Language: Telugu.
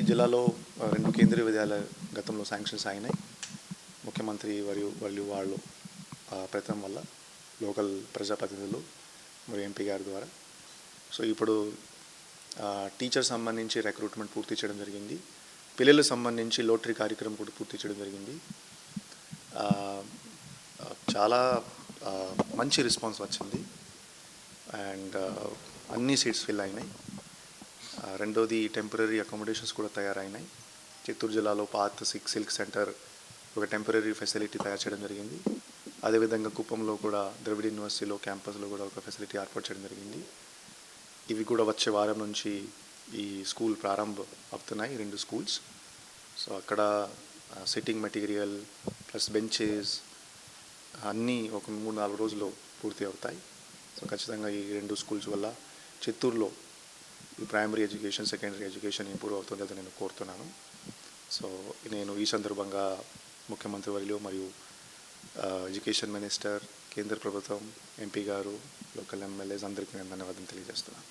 జిల్లాలో 2 కేంద్రీయ విద్యాలయాలు గతంలో శాంక్షన్స్ అయినాయి. ముఖ్యమంత్రి మరియు వాళ్ళు ప్రయత్నం వల్ల లోకల్ ప్రజాప్రతినిధులు మరియు ఎంపీ గారి ద్వారా. సో ఇప్పుడు టీచర్ సంబంధించి రిక్రూట్మెంట్ పూర్తి చేయడం జరిగింది. పిల్లలకు సంబంధించి లోటరీ కార్యక్రమం కూడా పూర్తి చేయడం జరిగింది. చాలా మంచి రెస్పాన్స్ వచ్చింది అండ్ అన్ని సీట్స్ ఫిల్ అయినాయి. రెండోది టెంపరీ అకామిడేషన్స్ కూడా తయారైనాయి. చిత్తూరు జిల్లాలో పాత్ సిల్క్ సెంటర్ ఒక టెంపరీ ఫెసిలిటీ తయారు చేయడం జరిగింది. అదేవిధంగా కుప్పంలో కూడా ద్రవిడ యూనివర్సిటీలో క్యాంపస్లో కూడా ఒక ఫెసిలిటీ ఏర్పాటు చేయడం జరిగింది. ఇవి కూడా వచ్చే వారం నుంచి ఈ స్కూల్ ప్రారంభం అవుతున్నాయి, 2 స్కూల్స్. సో అక్కడ సిట్టింగ్ మెటీరియల్ ప్లస్ బెంచెస్ అన్నీ ఒక 3-4 రోజుల్లో పూర్తి అవుతాయి. సో ఖచ్చితంగా ఈ 2 స్కూల్స్ వల్ల చిత్తూరులో ఈ primary education, secondary education improve అవుతుందని నేను కోరుతున్నాను. సో నేను ఈ సందర్భంగా ముఖ్యమంత్రి వర్యులు మరియు ఎడ్యుకేషన్ మినిస్టర్, కేంద్ర ప్రభుత్వం, ఎంపీ గారు, లోకల్ ఎమ్మెల్యేస్ అందరికీ నేను ధన్యవాదాలు తెలియజేస్తున్నాను.